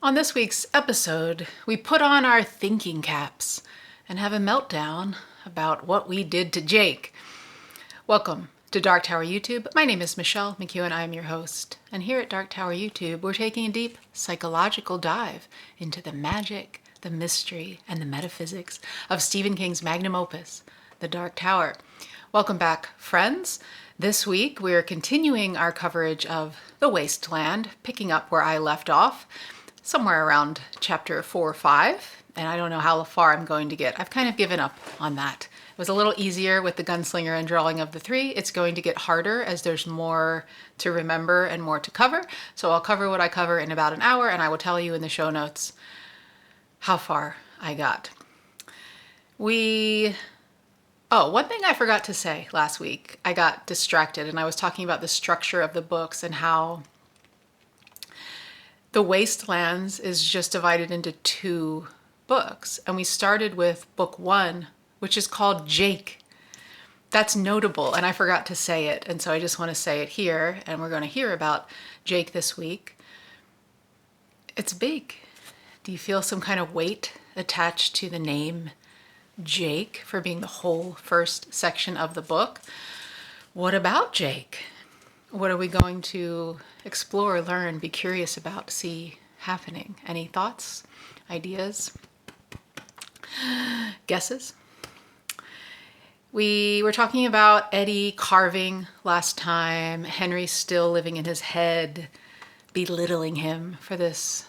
On this week's episode, we put on our thinking caps and have a meltdown about what we did to Jake. Welcome to Dark Tower YouTube. My name is Michelle McEwen. I am your host. And here at Dark Tower YouTube, we're taking a deep psychological dive into the magic, the mystery, and the metaphysics of Stephen King's magnum opus, The Dark Tower. Welcome back, friends. This week, we're continuing our coverage of The Wasteland, picking up where I left off, somewhere around chapter 4 or 5, and I don't know how far I'm going to get. I've kind of given up on that. It was a little easier with the gunslinger and drawing of the 3. It's going to get harder as there's more to remember and more to cover. So I'll cover what I cover in about an hour, and I will tell you in the show notes how far I got. One thing I forgot to say last week, I got distracted, and I was talking about the structure of the books and how The Wastelands is just divided into 2 books. And we started with book 1, which is called Jake. That's notable, and I forgot to say it. And so I just want to say it here, and we're going to hear about Jake this week. It's big. Do you feel some kind of weight attached to the name Jake for being the whole first section of the book? What about Jake? What are we going to explore, learn, be curious about, see happening? Any thoughts, ideas, guesses? We were talking about Eddie carving last time, Henry still living in his head, belittling him for this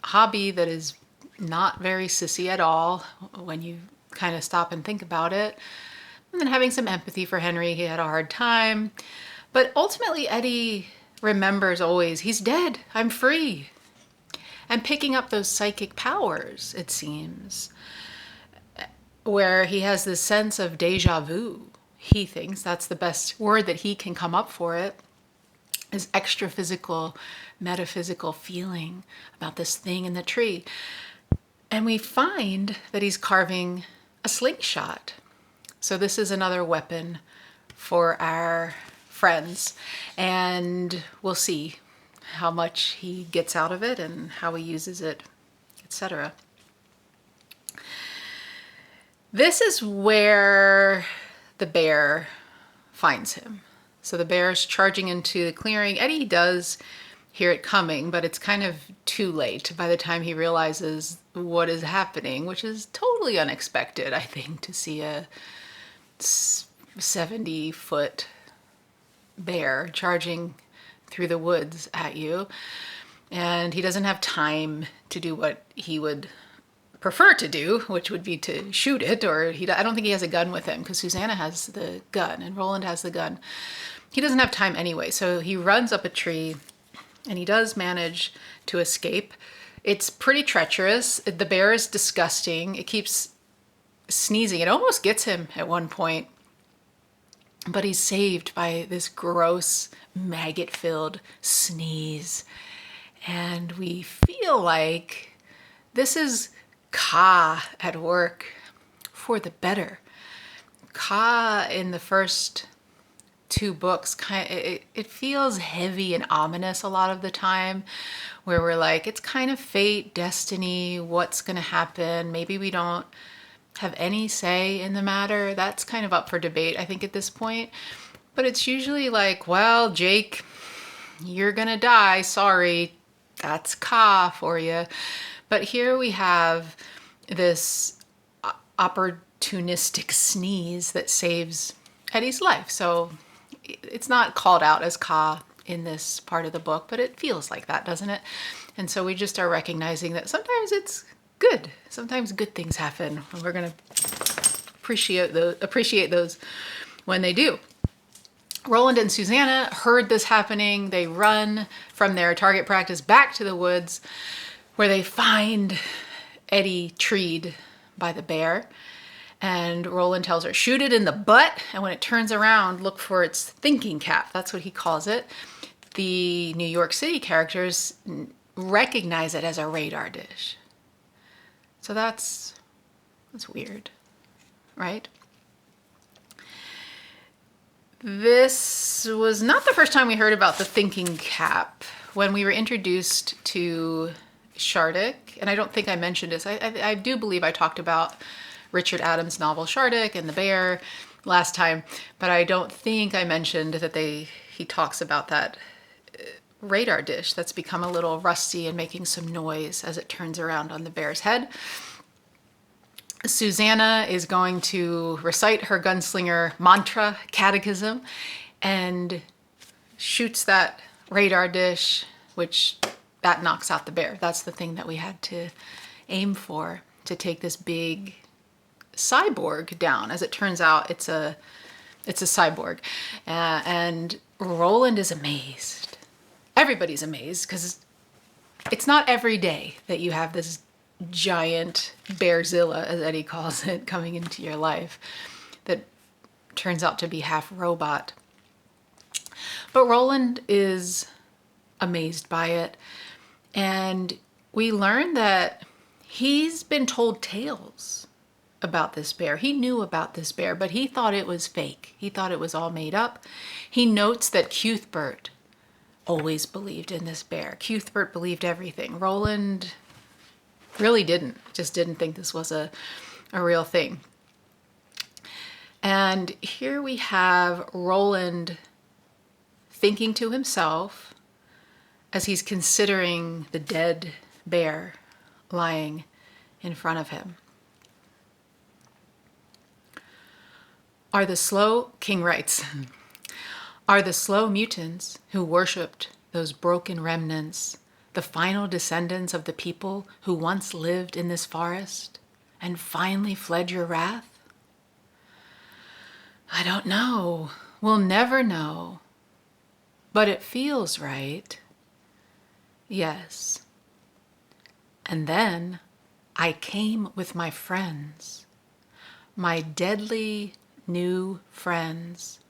hobby that is not very sissy at all when you kind of stop and think about it. And then having some empathy for Henry, he had a hard time. But ultimately, Eddie remembers always, he's dead, I'm free. And picking up those psychic powers, it seems, where he has this sense of deja vu. He thinks that's the best word that he can come up for it, is extra physical, metaphysical feeling about this thing in the tree. And we find that he's carving a slingshot. So this is another weapon for our friends, and we'll see how much he gets out of it and how he uses it, etc. This is where the bear finds him. So the bear's charging into the clearing. Eddie does hear it coming, but it's kind of too late by the time he realizes what is happening, which is totally unexpected, I think, to see a 70-foot bear charging through the woods at you. And he doesn't have time to do what he would prefer to do, which would be to shoot it, or I don't think he has a gun with him because Susanna has the gun and Roland has the gun. He doesn't have time anyway, so he runs up a tree and he does manage to escape. It's pretty treacherous. The bear is disgusting. It keeps sneezing. It almost gets him at one point, but he's saved by this gross, maggot-filled sneeze. And we feel like this is Ka at work for the better. Ka in the first 2 books, it feels heavy and ominous a lot of the time, where we're like, it's kind of fate, destiny, what's going to happen. Maybe we don't have any say in the matter. That's kind of up for debate, I think, at this point. But it's usually like, well, Jake, you're gonna die, sorry, that's Ka for you. But here we have this opportunistic sneeze that saves Eddie's life. So it's not called out as Ka in this part of the book, but it feels like that, doesn't it? And so we just are recognizing that sometimes it's good. Sometimes good things happen, and we're going to appreciate those when they do. Roland and Susanna heard this happening. They run from their target practice back to the woods, where they find Eddie treed by the bear. And Roland tells her, shoot it in the butt, and when it turns around, look for its thinking cap. That's what he calls it. The New York City characters recognize it as a radar dish. So that's weird, right? This was not the first time we heard about the thinking cap. When we were introduced to Shardik, and I don't think I mentioned this. I do believe I talked about Richard Adams' novel Shardik and the bear last time, but I don't think I mentioned that he talks about that radar dish that's become a little rusty and making some noise as it turns around on the bear's head. Susanna is going to recite her gunslinger mantra catechism and shoots that radar dish, which that knocks out the bear. That's the thing that we had to aim for to take this big cyborg down. As it turns out, it's a cyborg. And Roland is amazed. Everybody's amazed because it's not every day that you have this giant bearzilla, as Eddie calls it, coming into your life that turns out to be half robot. But Roland is amazed by it, and we learn that he's been told tales about this bear. He knew about this bear, but he thought it was fake. He thought it was all made up. He notes that Cuthbert always believed in this bear. Cuthbert believed everything. Roland really didn't. Just didn't think this was a real thing. And here we have Roland thinking to himself as he's considering the dead bear lying in front of him. King writes, are the slow mutants who worshipped those broken remnants the final descendants of the people who once lived in this forest and finally fled your wrath? I don't know. We'll never know. But it feels right. Yes. And then I came with my friends, my deadly new friends,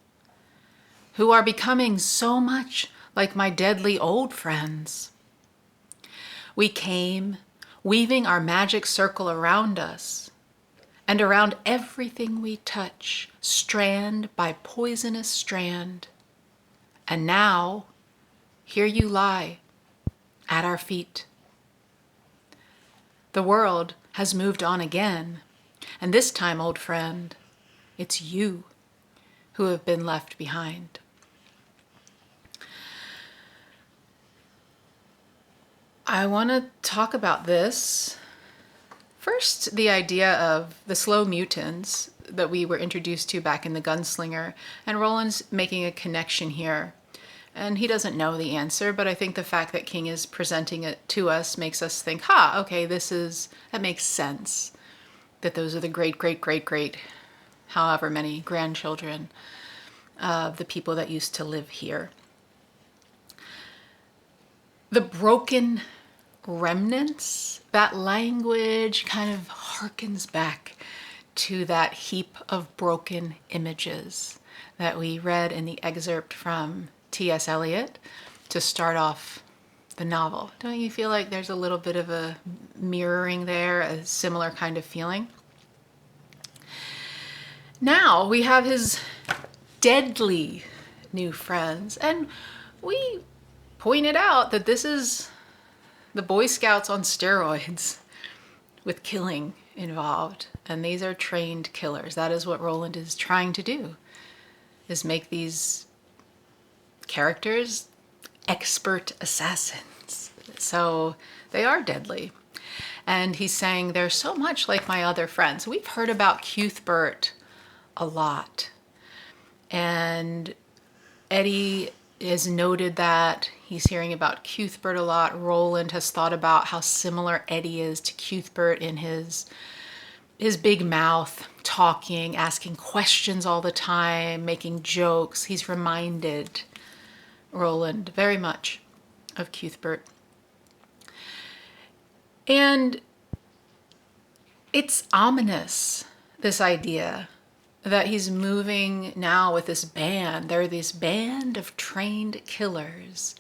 who are becoming so much like my deadly old friends. We came, weaving our magic circle around us, and around everything we touch, strand by poisonous strand. And now, here you lie, at our feet. The world has moved on again, and this time, old friend, it's you who have been left behind. I want to talk about this. First, the idea of the slow mutants that we were introduced to back in The Gunslinger, and Roland's making a connection here. And he doesn't know the answer, but I think the fact that King is presenting it to us makes us think, okay, that makes sense. That those are the great, however many grandchildren of the people that used to live here. The broken remnants, that language kind of harkens back to that heap of broken images that we read in the excerpt from T.S. Eliot to start off the novel. Don't you feel like there's a little bit of a mirroring there, a similar kind of feeling? Now we have his deadly new friends, and we pointed out that this is the Boy Scouts on steroids with killing involved, and these are trained killers. That is what Roland is trying to do, is make these characters expert assassins. So they are deadly. And he's saying they're so much like my other friends. We've heard about Cuthbert a lot. And Eddie has noted that he's hearing about Cuthbert a lot. Roland has thought about how similar Eddie is to Cuthbert in his big mouth, talking, asking questions all the time, making jokes. He's reminded Roland very much of Cuthbert. And it's ominous, this idea that he's moving now with this band. They're this band of trained killers.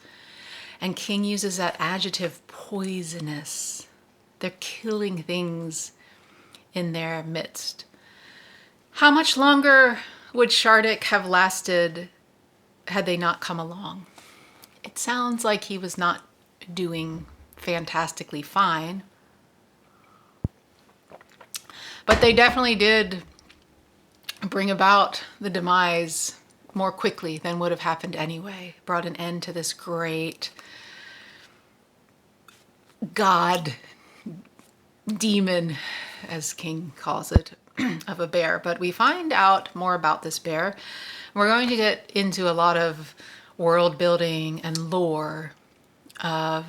And King uses that adjective, poisonous. They're killing things in their midst. How much longer would Shardik have lasted had they not come along? It sounds like he was not doing fantastically fine. But they definitely did bring about the demise more quickly than would have happened anyway. Brought an end to this great god, demon, as King calls it, of a bear. But we find out more about this bear. We're going to get into a lot of world building and lore of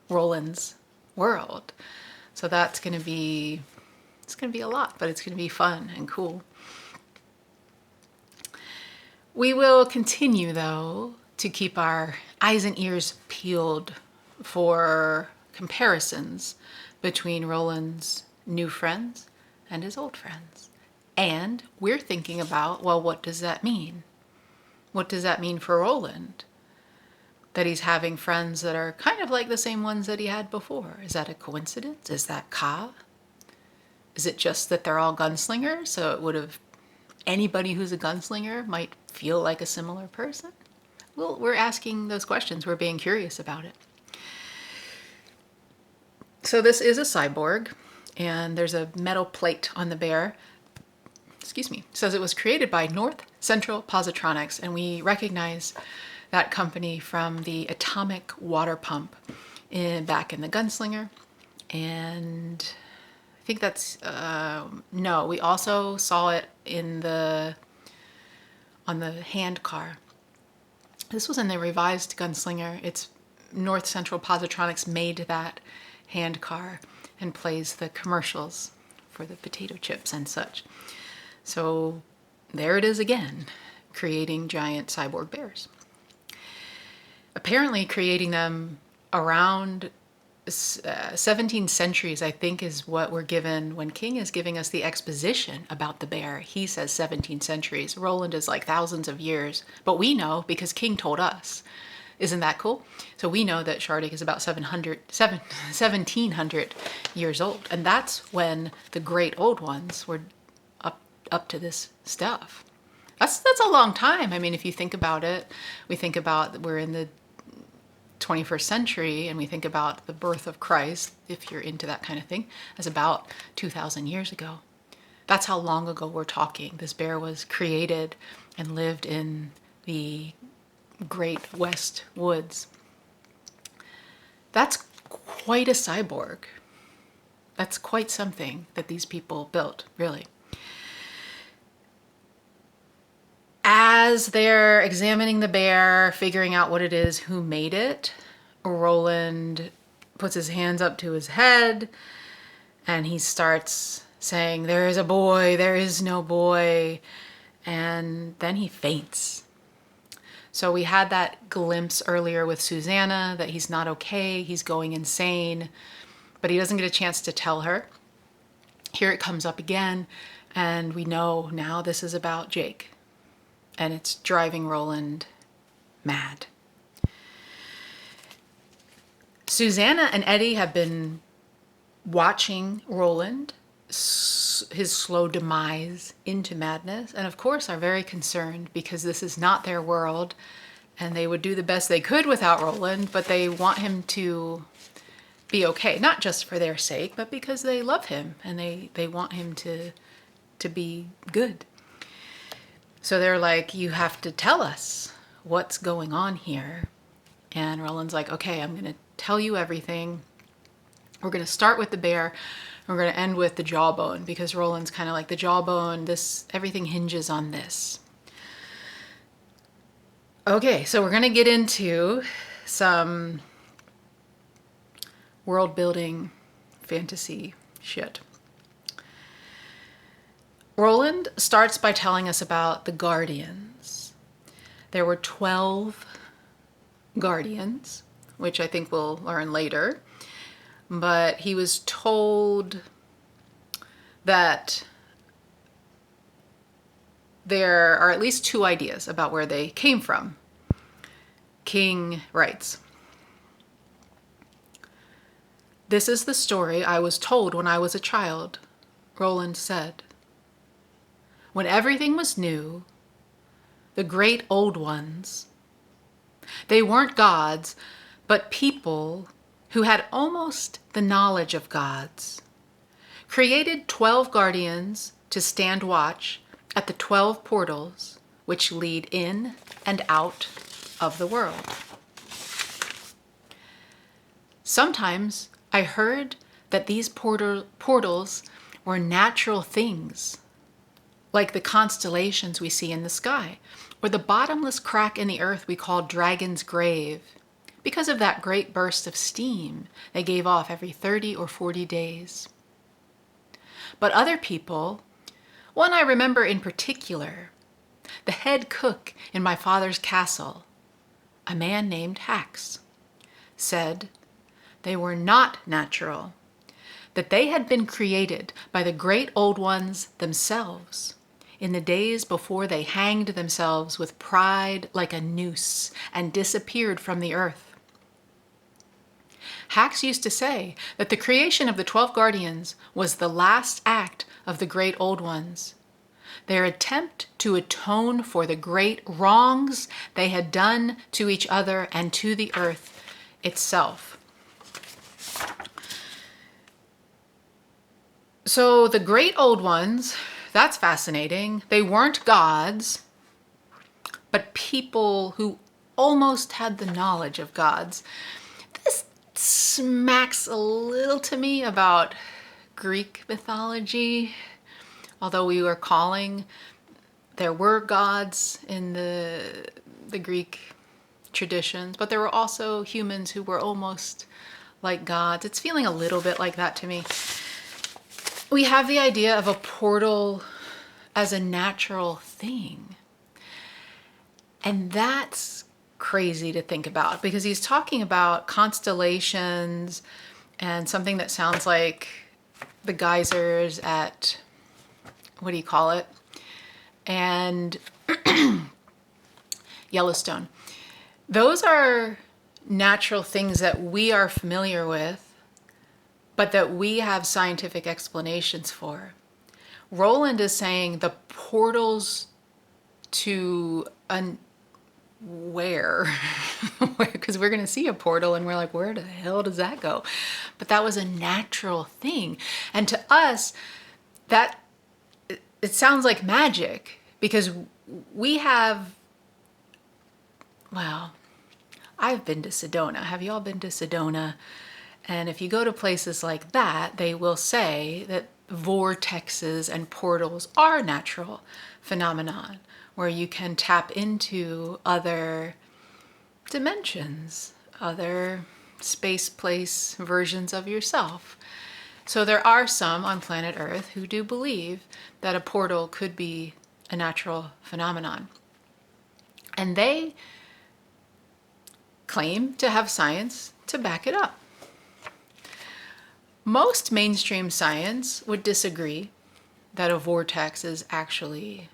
Roland's world. So that's going to be, it's going to be a lot, but it's going to be fun and cool. We will continue, though, to keep our eyes and ears peeled for comparisons between Roland's new friends and his old friends. And we're thinking about, well, what does that mean? What does that mean for Roland? That he's having friends that are kind of like the same ones that he had before. Is that a coincidence? Is that Ka? Is it just that they're all gunslingers? So it would have, anybody who's a gunslinger might feel like a similar person? Well, we're asking those questions. We're being curious about it. So this is a cyborg, and there's a metal plate on the bear. Excuse me. It says it was created by North Central Positronics, and we recognize that company from the atomic water pump back in the Gunslinger. And I think that's, no, we also saw it in on the hand car. This was in the revised Gunslinger. It's North Central Positronics made that hand car and plays the commercials for the potato chips and such. So there it is again, creating giant cyborg bears. Apparently creating them around 17 centuries, I think, is what we're given when King is giving us the exposition about the bear. He says 17 centuries. Roland is like thousands of years, but we know because King told us. Isn't that cool? So we know that Shardik is about 1700 years old. And that's when the great old ones were up to this stuff. That's a long time. I mean, if you think about it, we think about we're in the 21st century, and we think about the birth of Christ, if you're into that kind of thing, as about 2,000 years ago. That's how long ago we're talking. This bear was created and lived in the Great West Woods. That's quite a cyborg. That's quite something that these people built, really. As they're examining the bear, figuring out what it is, who made it, Roland puts his hands up to his head and he starts saying, "There is a boy, there is no boy," and then he faints. So we had that glimpse earlier with Susanna that he's not okay, he's going insane, but he doesn't get a chance to tell her. Here it comes up again, and we know now this is about Jake. And it's driving Roland mad. Susanna and Eddie have been watching Roland, his slow demise into madness, and of course are very concerned because this is not their world, and they would do the best they could without Roland, but they want him to be okay, not just for their sake, but because they love him and they want him to be good. So they're like, "You have to tell us what's going on here." And Roland's like, "Okay, I'm going to tell you everything. We're going to start with the bear. We're going to end with the jawbone," because Roland's kind of like, the jawbone, everything hinges on this. Okay, so we're going to get into some world building fantasy shit. Roland starts by telling us about the Guardians. There were 12 Guardians, which I think we'll learn later. But he was told that there are at least 2 ideas about where they came from. King writes, "This is the story I was told when I was a child," Roland said. "When everything was new, the great old ones, they weren't gods, but people who had almost the knowledge of gods, created 12 guardians to stand watch at the 12 portals which lead in and out of the world. Sometimes I heard that these portals were natural things, like the constellations we see in the sky, or the bottomless crack in the earth we call Dragon's Grave, because of that great burst of steam they gave off every 30 or 40 days. But other people, one I remember in particular, the head cook in my father's castle, a man named Hax, said they were not natural, that they had been created by the great old ones themselves in the days before they hanged themselves with pride like a noose and disappeared from the earth. Hax used to say that the creation of the 12 guardians was the last act of the great old ones, their attempt to atone for the great wrongs they had done to each other and to the earth itself. So the great old ones, that's fascinating. They weren't gods, but people who almost had the knowledge of gods. This smacks a little to me about Greek mythology, although we were calling, there were gods in the Greek traditions, but there were also humans who were almost like gods. It's feeling a little bit like that to me. We have the idea of a portal as a natural thing. And that's crazy to think about, because he's talking about constellations and something that sounds like the geysers at, what do you call it? And Yellowstone. Those are natural things that we are familiar with, but that we have scientific explanations for. Roland is saying the portals to where? Because we're going to see a portal and we're like, where the hell does that go? But that was a natural thing. And to us, that it sounds like magic, because we have, well, I've been to Sedona. Have you all been to Sedona? And if you go to places like that, they will say that vortexes and portals are natural phenomenon where you can tap into other dimensions, other space, place versions of yourself. So there are some on planet Earth who do believe that a portal could be a natural phenomenon. And they claim to have science to back it up. Most mainstream science would disagree that a vortex is actually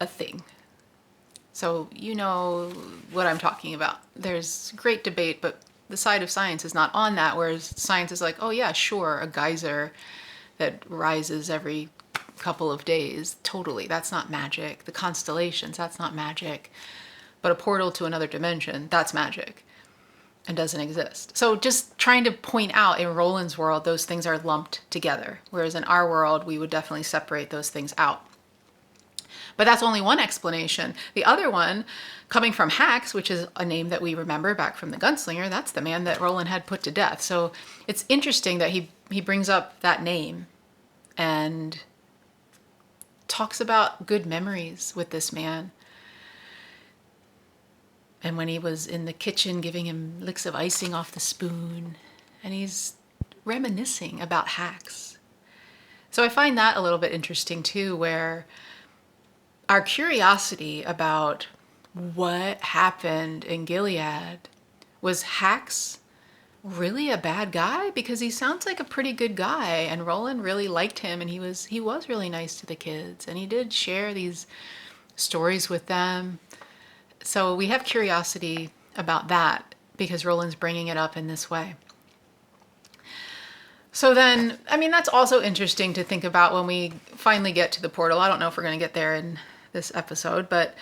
a thing. So you know what I'm talking about. There's great debate, but the side of science is not on that, whereas science is like, oh yeah, sure, a geyser that rises every couple of days, totally, that's not magic. The constellations, that's not magic. But a portal to another dimension, that's magic and doesn't exist. So just trying to point out, in Roland's world, those things are lumped together, whereas in our world, we would definitely separate those things out. But that's only one explanation. The other one, coming from Hax, which is a name that we remember back from the Gunslinger, that's the man that Roland had put to death. So it's interesting that he brings up that name and talks about good memories with this man. And when he was in the kitchen giving him licks of icing off the spoon, and he's reminiscing about Hax. So I find that a little bit interesting too, where our curiosity about what happened in Gilead, was Hax really a bad guy? Because he sounds like a pretty good guy, and Roland really liked him, and he was really nice to the kids, and he did share these stories with them. So we have curiosity about that because Roland's bringing it up in this way. So then, I mean, that's also interesting to think about when we finally get to the portal. I don't know if we're going to get there in this episode, but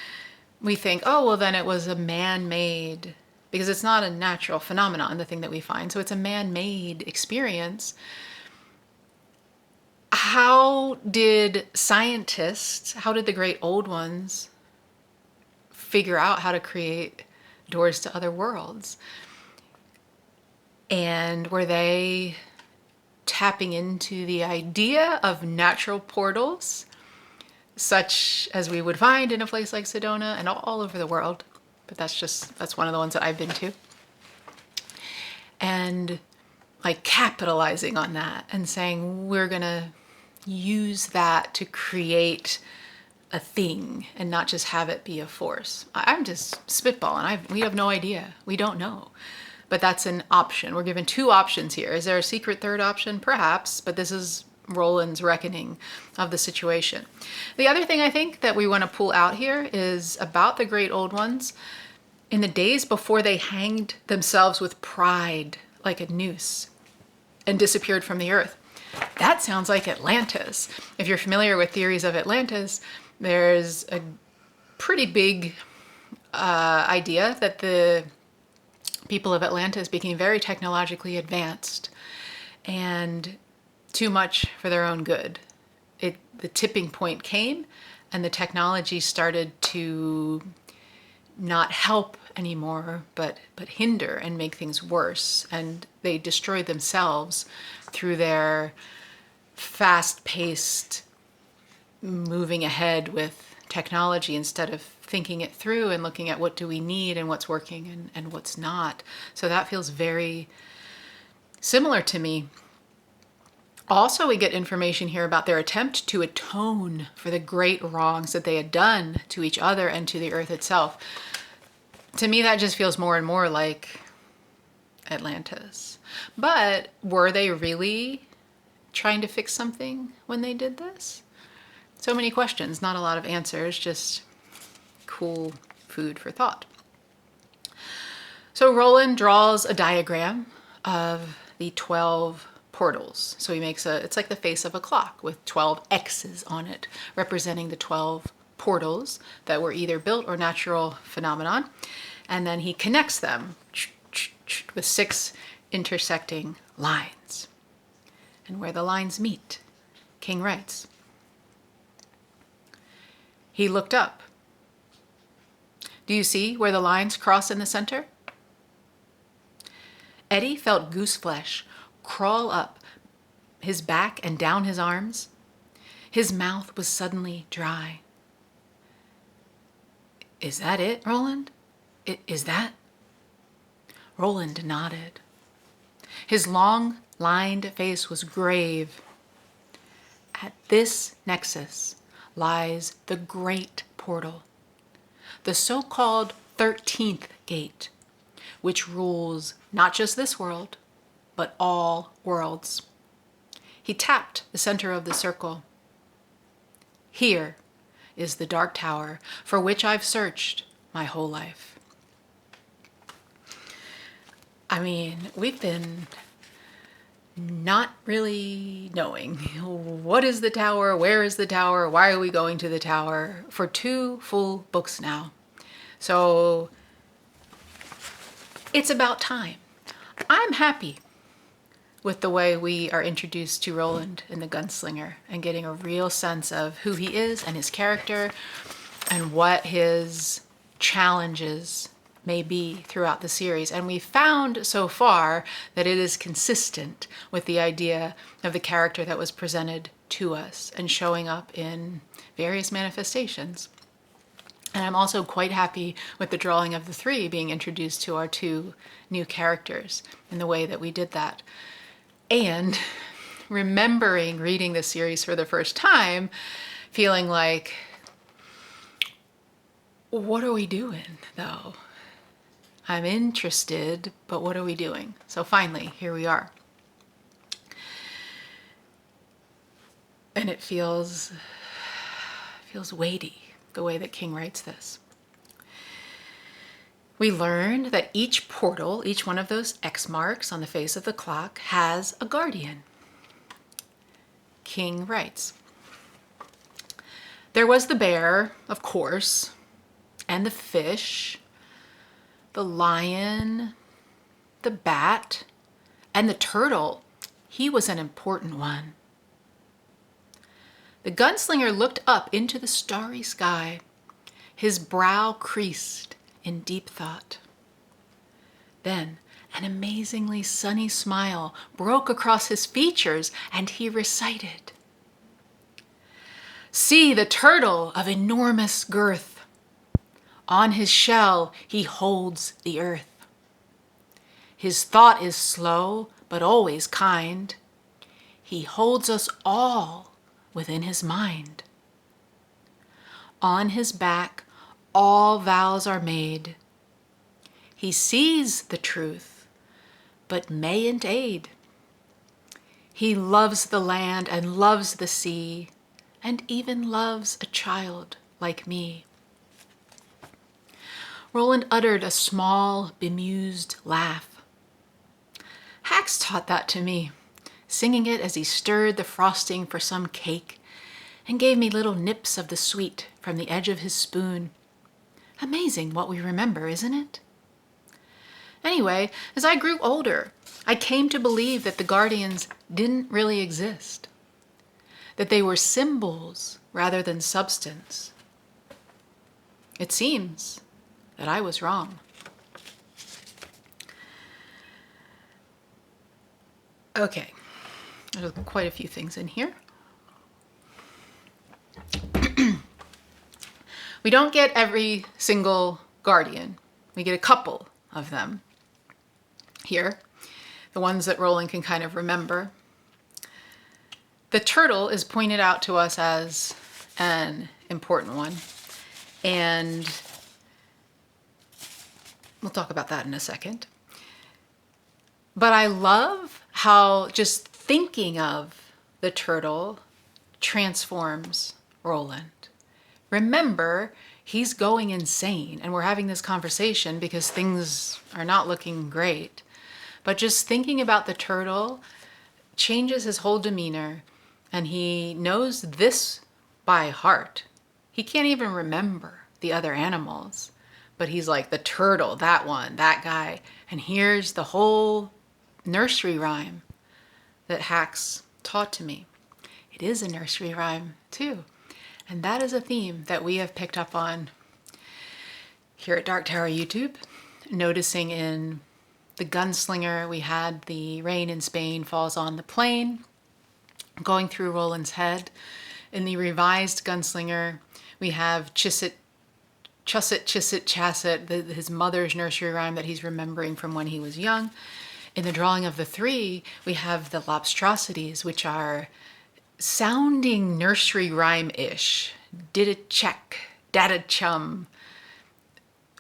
we think, oh, well, then it was a man-made because it's not a natural phenomenon, the thing that we find. So it's a man-made experience. How did scientists, how did the great old ones figure out how to create doors to other worlds? And were they tapping into the idea of natural portals, such as we would find in a place like Sedona and all over the world? But that's one of the ones that I've been to. And like capitalizing on that and saying, we're gonna use that to create a thing and not just have it be a force. I'm just spitballing. We have no idea. We don't know. But that's an option. We're given two options here. Is there a secret third option? Perhaps, but this is Roland's reckoning of the situation. The other thing I think that we want to pull out here is about the great old ones. In the days before they hanged themselves with pride like a noose and disappeared from the earth. That sounds like Atlantis. If you're familiar with theories of Atlantis, there's a pretty big idea that the people of Atlantis became very technologically advanced and too much for their own good. The tipping point came and the technology started to not help anymore, but hinder and make things worse. And they destroyed themselves through their fast-paced moving ahead with technology instead of thinking it through and looking at what do we need and what's working and what's not. So that feels very similar to me. Also, we get information here about their attempt to atone for the great wrongs that they had done to each other and to the earth itself. To me, that just feels more and more like Atlantis. But were they really trying to fix something when they did this? So many questions, not a lot of answers, just cool food for thought. So Roland draws a diagram of the 12 portals. So he makes it's like the face of a clock with 12 X's on it, representing the 12 portals that were either built or natural phenomenon. And then he connects them with 6 intersecting lines. And where the lines meet, King writes, he looked up. Do you see where the lines cross in the center? Eddie felt goose flesh crawl up his back and down his arms. His mouth was suddenly dry. Is that it, Roland? Is that? Roland nodded. His long, lined face was grave. At this nexus lies the great portal, the so-called 13th gate, which rules not just this world, but all worlds. He tapped the center of the circle. Here is the dark tower for which I've searched my whole life. I mean, we've been not really knowing what is the tower, where is the tower, why are we going to the tower for 2 full books now. So it's about time. I'm happy with the way we are introduced to Roland in The Gunslinger and getting a real sense of who he is and his character and what his challenges may be throughout the series. And we found so far that it is consistent with the idea of the character that was presented to us and showing up in various manifestations. And I'm also quite happy with the drawing of the 3 being introduced to our 2 new characters in the way that we did that. And remembering reading this series for the first time, feeling like, what are we doing, though? I'm interested, but what are we doing? So finally, here we are. And it feels weighty, the way that King writes this. We learned that each portal, each one of those X marks on the face of the clock, has a guardian. King writes, there was the bear, of course, and the fish, the lion, the bat, and the turtle, he was an important one. The gunslinger looked up into the starry sky, his brow creased in deep thought. Then an amazingly sunny smile broke across his features, and he recited, "See the turtle of enormous girth. On his shell he holds the earth. His thought is slow, but always kind. He holds us all within his mind. On his back all vows are made. He sees the truth, but mayn't aid. He loves the land and loves the sea, and even loves a child like me." Roland uttered a small, bemused laugh. Hax taught that to me, singing it as he stirred the frosting for some cake and gave me little nips of the sweet from the edge of his spoon. Amazing what we remember, isn't it? Anyway, as I grew older, I came to believe that the guardians didn't really exist, that they were symbols rather than substance. It seems that I was wrong. Okay, there's quite a few things in here. We don't get every single guardian. We get a couple of them here, the ones that Roland can kind of remember. The turtle is pointed out to us as an important one, and we'll talk about that in a second. But I love how just thinking of the turtle transforms Roland. Remember, he's going insane, and we're having this conversation because things are not looking great. But just thinking about the turtle changes his whole demeanor, and he knows this by heart. He can't even remember the other animals, but he's like, the turtle, that one, that guy. And here's the whole nursery rhyme that Hax taught to me. It is a nursery rhyme too. And that is a theme that we have picked up on here at Dark Tower YouTube, noticing in the gunslinger, we had the rain in Spain falls on the plain, going through Roland's head. In the revised gunslinger, we have Chisset, Chasset, his mother's nursery rhyme that he's remembering from when he was young. In the drawing of the three, we have the lobstrosities, which are sounding nursery rhyme-ish. Did a check, dada chum,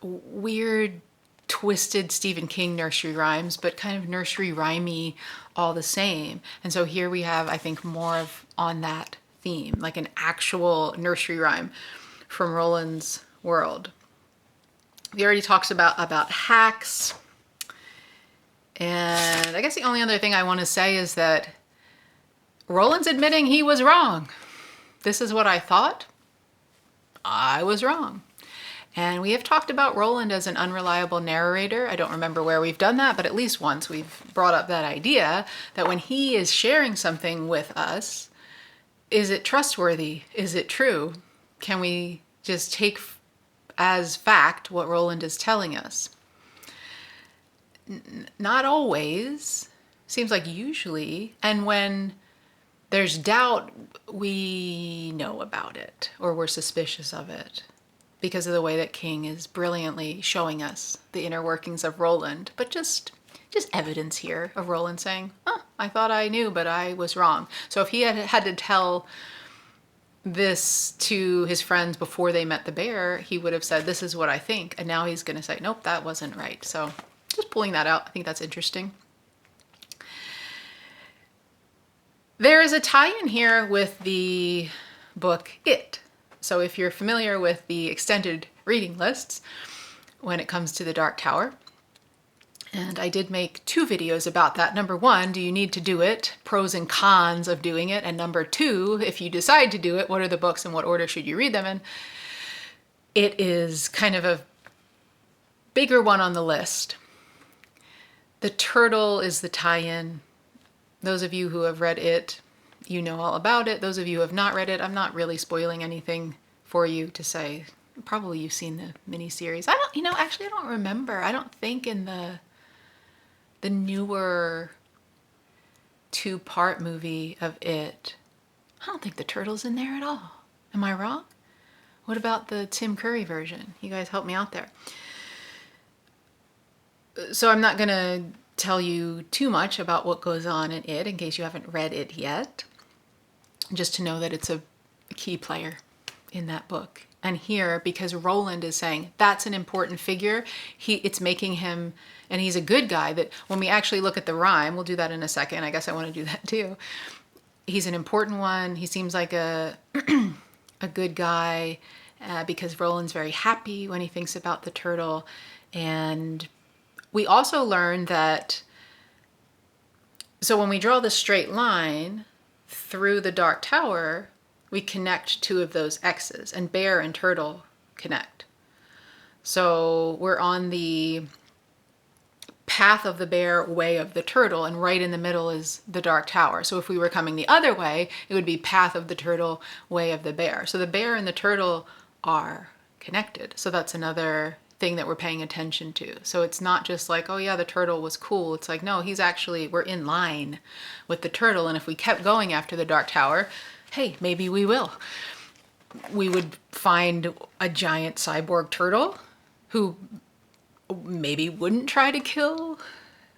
weird, twisted Stephen King nursery rhymes, but kind of nursery rhymey all the same. And so here we have, I think, more of on that theme, like an actual nursery rhyme from Roland's world. We already talked about Hax. And I guess the only other thing I want to say is that Roland's admitting he was wrong. This is what I thought. I was wrong. And we have talked about Roland as an unreliable narrator. I don't remember where we've done that, but at least once we've brought up that idea that when he is sharing something with us, is it trustworthy? Is it true? Can we just take as fact what Roland is telling us? Not always. Seems like usually. And when there's doubt, we know about it or we're suspicious of it because of the way that King is brilliantly showing us the inner workings of Roland. But just evidence here of Roland saying, I thought I knew, but I was wrong. So if he had to tell this to his friends before they met the bear, he would have said, this is what I think. And now he's going to say, nope, that wasn't right. So just pulling that out. I think that's interesting. There is a tie-in here with the book It. So if you're familiar with the extended reading lists when it comes to the Dark Tower, and I did make 2 videos about that. Number 1, do you need to do it? Pros and cons of doing it. And number 2, if you decide to do it, what are the books and what order should you read them in? It is kind of a bigger one on the list. The turtle is the tie-in. Those of you who have read it, you know all about it. Those of you who have not read it, I'm not really spoiling anything for you to say. Probably you've seen the miniseries. Actually I don't remember. I don't think in the newer 2-part movie of it, I don't think the turtle's in there at all. Am I wrong? What about the Tim Curry version? You guys help me out there. So I'm not gonna tell you too much about what goes on in it in case you haven't read it yet. Just to know that it's a key player in that book. And here, because Roland is saying that's an important figure, it's making him, and he's a good guy, that when we actually look at the rhyme, we'll do that in a second, I guess I want to do that too. He's an important one. He seems like a good guy because Roland's very happy when he thinks about the turtle. And we also learn that, so when we draw the straight line through the Dark Tower, we connect 2 of those X's, and bear and turtle connect. So we're on the path of the bear, way of the turtle, and right in the middle is the Dark Tower. So if we were coming the other way, it would be path of the turtle, way of the bear. So the bear and the turtle are connected. So that's another thing that we're paying attention to. So it's not just like, oh yeah, the turtle was cool. It's like, no, we're in line with the turtle. And if we kept going after the Dark Tower, hey, maybe we will. We would find a giant cyborg turtle who maybe wouldn't try to kill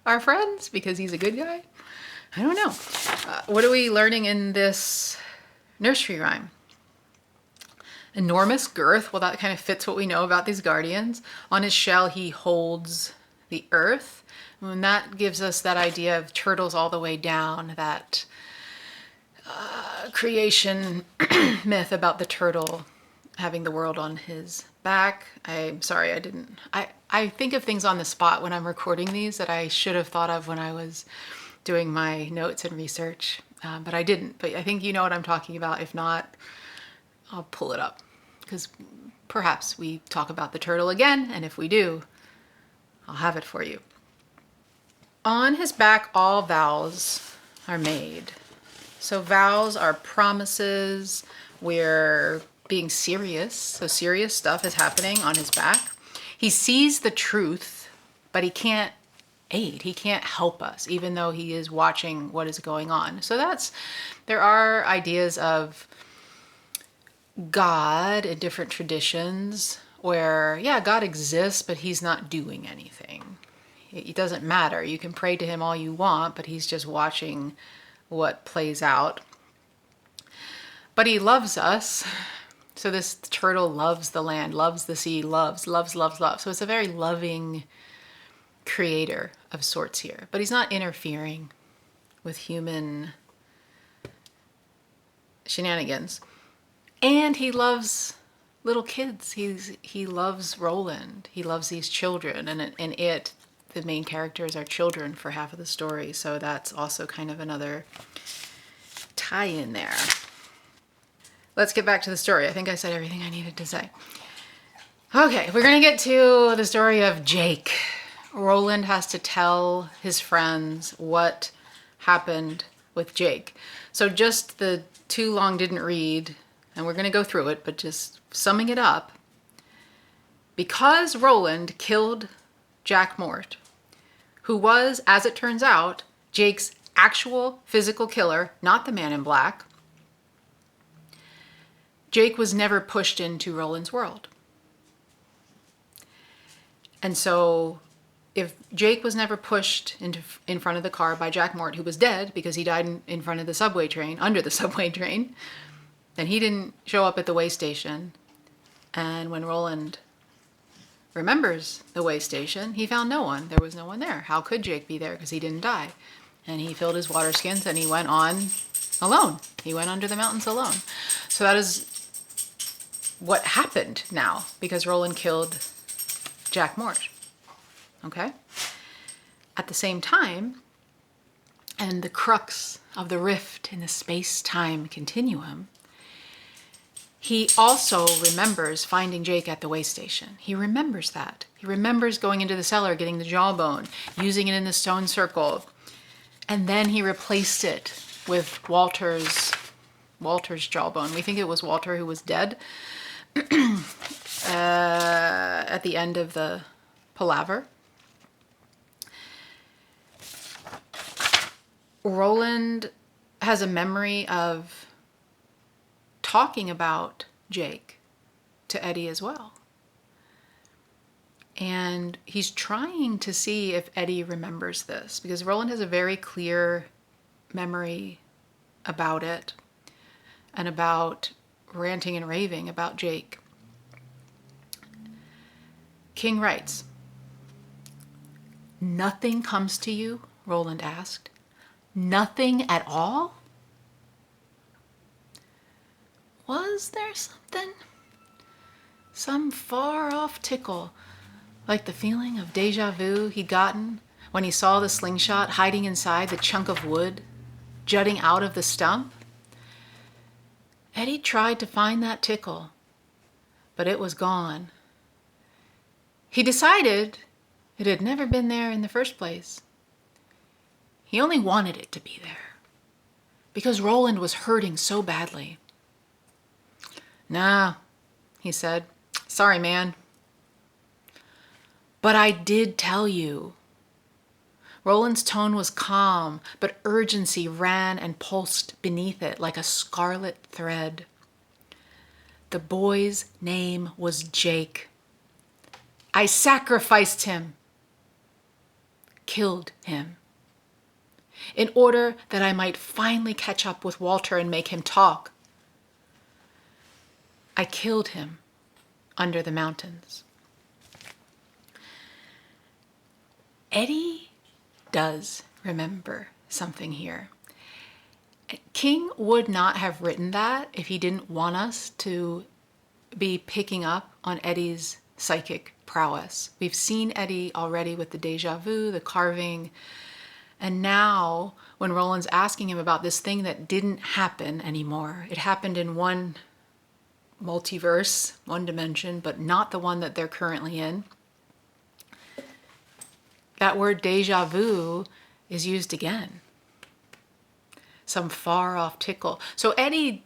our friends because he's a good guy. I don't know. What are we learning in this nursery rhyme? Enormous girth. Well, that kind of fits what we know about these guardians. On his shell, he holds the earth. And that gives us that idea of turtles all the way down, that creation myth about the turtle having the world on his back. I'm sorry, I think of things on the spot when I'm recording these that I should have thought of when I was doing my notes and research, but I didn't. But I think you know what I'm talking about. If not, I'll pull it up, because perhaps we talk about the turtle again, and if we do, I'll have it for you. On his back, all vows are made. So vows are promises. We're being serious. So serious stuff is happening on his back. He sees the truth, but he can't aid. He can't help us, even though he is watching what is going on. So there are ideas of God in different traditions where, yeah, God exists, but he's not doing anything. It doesn't matter. You can pray to him all you want, but he's just watching what plays out. But he loves us. So this turtle loves the land, loves the sea, loves. So it's a very loving creator of sorts here. But he's not interfering with human shenanigans. And he loves little kids. He loves Roland. He loves these children. And the main characters are children for half of the story. So that's also kind of another tie in there. Let's get back to the story. I think I said everything I needed to say. Okay, we're going to get to the story of Jake. Roland has to tell his friends what happened with Jake. So just the too long didn't read, and we're going to go through it, but just summing it up. Because Roland killed Jack Mort, who was, as it turns out, Jake's actual physical killer, not the man in black, Jake was never pushed into Roland's world. And so if Jake was never pushed in front of the car by Jack Mort, who was dead because he died in front of the subway train, under the subway train, then he didn't show up at the way station. And when Roland remembers the way station, he found no one. There was no one there. How could Jake be there? Because he didn't die. And he filled his water skins and he went on alone. He went under the mountains alone. So that is what happened now, because Roland killed Jack Mort. Okay? At the same time, and the crux of the rift in the space-time continuum, he also remembers finding Jake at the way station. He remembers that. He remembers going into the cellar, getting the jawbone, using it in the stone circle. And then he replaced it with Walter's jawbone. We think it was Walter who was dead at the end of the palaver. Roland has a memory of talking about Jake to Eddie as well. And he's trying to see if Eddie remembers this, because Roland has a very clear memory about it and about ranting and raving about Jake. King writes, "Nothing comes to you?" Roland asked. "Nothing at all? Was there something? Some far-off tickle, like the feeling of deja vu he'd gotten when he saw the slingshot hiding inside the chunk of wood, jutting out of the stump? Eddie tried to find that tickle, but it was gone. He decided it had never been there in the first place. He only wanted it to be there, because Roland was hurting so badly. Nah, he said. Sorry, man. But I did tell you. Roland's tone was calm, but urgency ran and pulsed beneath it like a scarlet thread. The boy's name was Jake. I sacrificed him, killed him, in order that I might finally catch up with Walter and make him talk. I killed him under the mountains. Eddie does remember something here. King would not have written that if he didn't want us to be picking up on Eddie's psychic prowess. We've seen Eddie already with the deja vu, the carving, and now when Roland's asking him about this thing that didn't happen anymore, it happened in one multiverse, one dimension, but not the one that they're currently in. That word deja vu is used again. Some far off tickle. So Eddie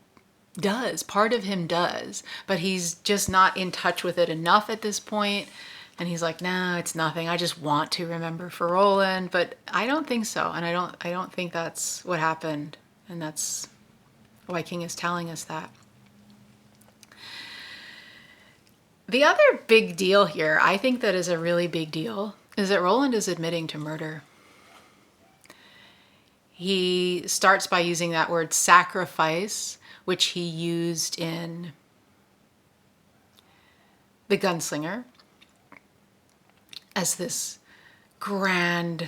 does, part of him does, but he's just not in touch with it enough at this point. And he's like, nah, it's nothing. I just want to remember for Roland, but I don't think so. And I don't think that's what happened. And that's why King is telling us that. The other big deal here, I think that is a really big deal, is that Roland is admitting to murder. He starts by using that word sacrifice, which he used in The Gunslinger, as this grand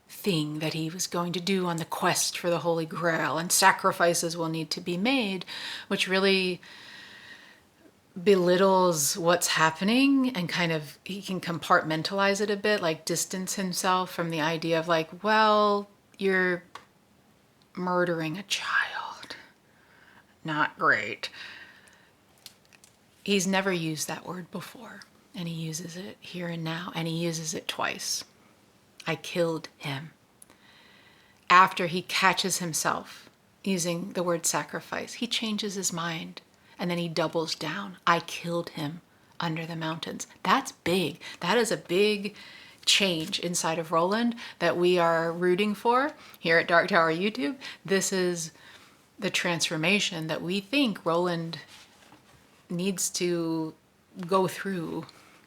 thing that he was going to do on the quest for the Holy Grail, and sacrifices will need to be made, which really belittles what's happening, and kind of he can compartmentalize it a bit, like distance himself from the idea of like, well, you're murdering a child. Not great. He's never used that word before, and he uses it here and now, and he uses it twice. I killed him. After he catches himself using the word sacrifice, he changes his mind, and then he doubles down. I killed him under the mountains. That's big. That is a big change inside of Roland that we are rooting for here at Dark Tower YouTube. This is the transformation that we think Roland needs to go through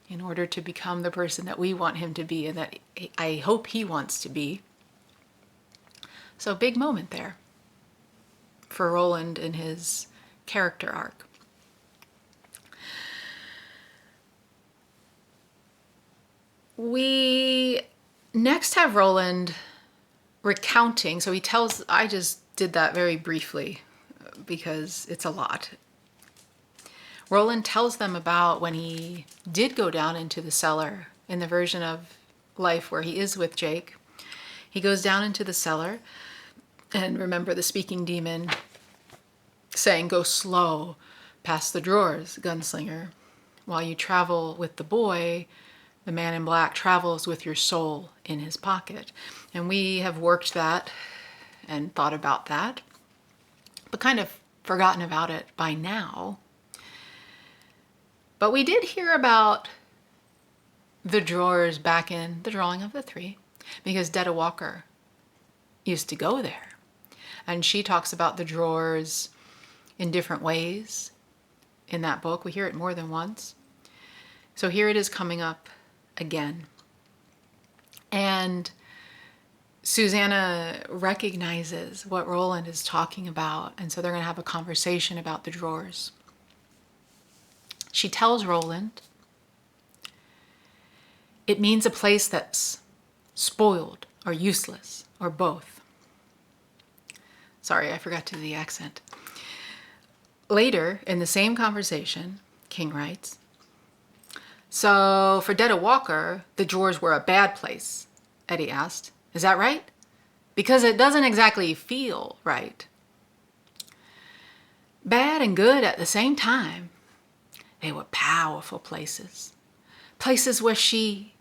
in order to become the person that we want him to be, and that I hope he wants to be. So big moment there for Roland in his character arc. We next have Roland recounting. So he tells, I just did that very briefly because it's a lot. Roland tells them about when he did go down into the cellar in the version of life where he is with Jake. He goes down into the cellar, and remember the speaking demon saying, go slow Pass the drawers, gunslinger. While you travel with the boy, the man in black travels with your soul in his pocket. And we have worked that and thought about that, but kind of forgotten about it by now. But we did hear about the drawers back in the Drawing of the Three, because Detta Walker used to go there. And she talks about the drawers in different ways in that book. We hear it more than once. So here it is coming up again. And Susanna recognizes what Roland is talking about, and so they're going to have a conversation about the drawers. She tells Roland it means a place that's spoiled or useless or both. Sorry, I forgot to do the accent. Later, in the same conversation, King writes, "So for Detta Walker, the drawers were a bad place," Eddie asked. "Is that right? Because it doesn't exactly feel right." Bad and good at the same time. They were powerful places. Places where she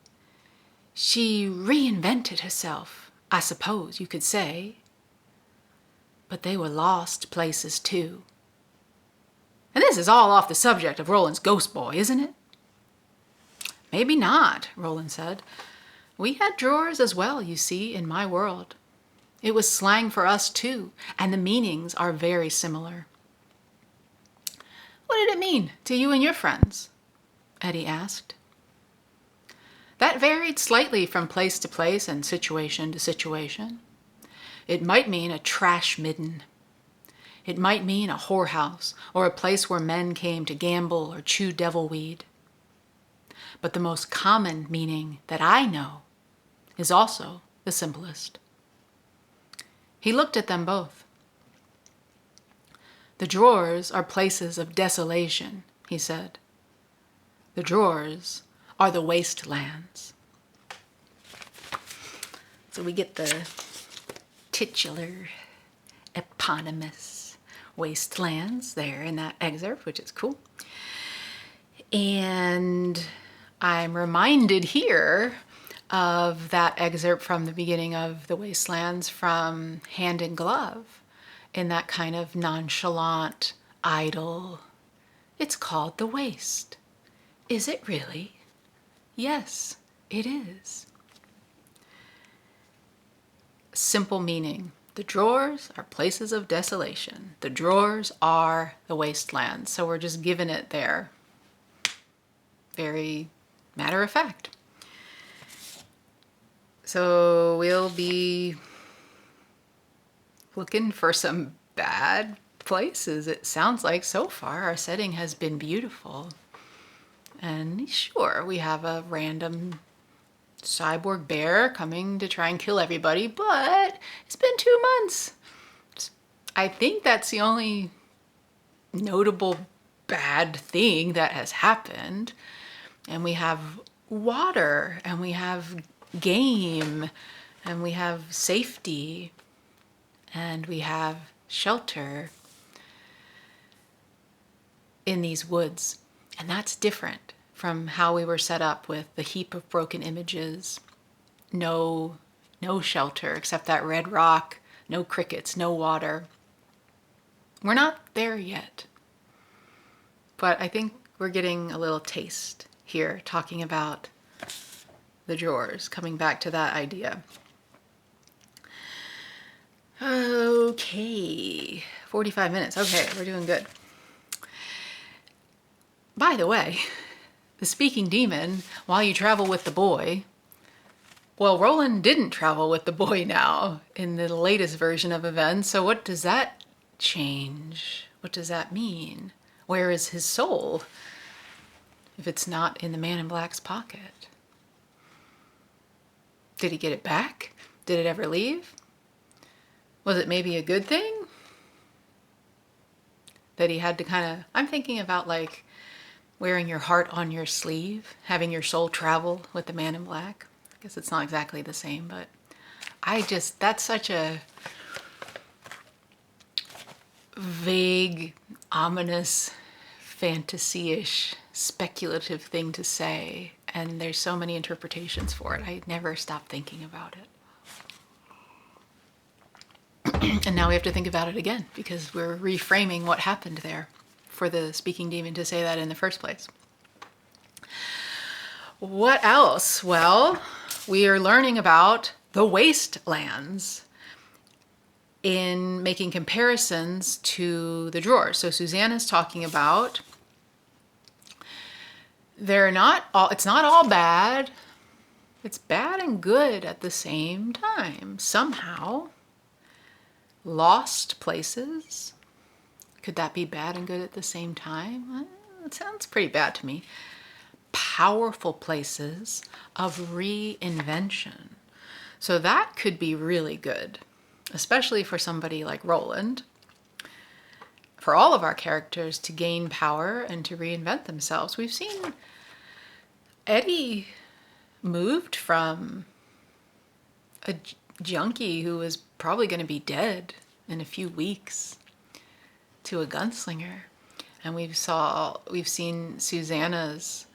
reinvented herself, I suppose you could say. But they were lost places too. And this is all off the subject of Roland's ghost boy, isn't it? Maybe not, Roland said. We had drawers as well, you see, in my world. It was slang for us too, and the meanings are very similar. What did it mean to you and your friends? Eddie asked. That varied slightly from place to place and situation to situation. It might mean a trash midden. It might mean a whorehouse or a place where men came to gamble or chew devilweed. But the most common meaning that I know is also the simplest. He looked at them both. The drawers are places of desolation, he said. The drawers are the wastelands. So we get the titular, eponymous wastelands there in that excerpt, which is cool. And I'm reminded here of that excerpt from the beginning of The Wastelands from Hand in Glove, in that kind of nonchalant, idle, it's called the waste. Is it really? Yes, it is. Simple meaning. The drawers are places of desolation. The drawers are the wastelands. So we're just giving it there. Very matter of fact. So we'll be looking for some bad places. It sounds like so far our setting has been beautiful. And sure, we have a random cyborg bear coming to try and kill everybody, but it's been 2 months. I think that's the only notable bad thing that has happened. And we have water, and we have game, and we have safety, and we have shelter in these woods. And that's different from how we were set up with the heap of broken images. No shelter except that red rock, no crickets, no water. We're not there yet. But I think we're getting a little taste here, talking about the drawers, coming back to that idea. Okay, 45 minutes. Okay, we're doing good. By the way, the speaking demon, while you travel with the boy, well, Roland didn't travel with the boy now in the latest version of events, so what does that change? What does that mean? Where is his soul if it's not in the man in black's pocket? Did he get it back? Did it ever leave? Was it maybe a good thing that he had to kind of, I'm thinking about like wearing your heart on your sleeve, having your soul travel with the man in black. I guess it's not exactly the same, but that's such a vague, ominous fantasy-ish, speculative thing to say, and there's so many interpretations for it. I never stop thinking about it. And now we have to think about it again, because we're reframing what happened there for the speaking demon to say that in the first place. What else? Well, we are learning about the wastelands in making comparisons to the drawers. So Susanna's talking about it's not all bad. It's bad and good at the same time, somehow. Lost places. Could that be bad and good at the same time? It sounds pretty bad to me. Powerful places of reinvention. So that could be really good, especially for somebody like Roland, for all of our characters to gain power and to reinvent themselves. We've seen Eddie moved from a junkie who was probably going to be dead in a few weeks to a gunslinger. And we've seen Susanna's